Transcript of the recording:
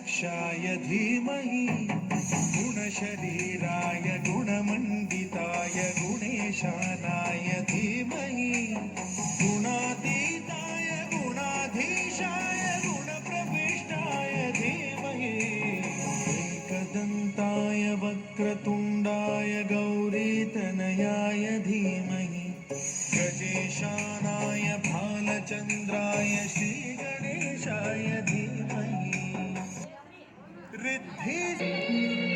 गणाध्यक्षाय धीमहि गुणशरीराय गुणमण्डिताय गुणेशानाय धीमहि गुणातीताय गुणाधीशाय गुणप्रविष्टाय धीमहि एकदन्ताय वक्रतुण्डाय गौरीतनयाय धीमहि गजेशानाय भालचन्द्राय श्रीगणेशाय धीमहि रिद्धि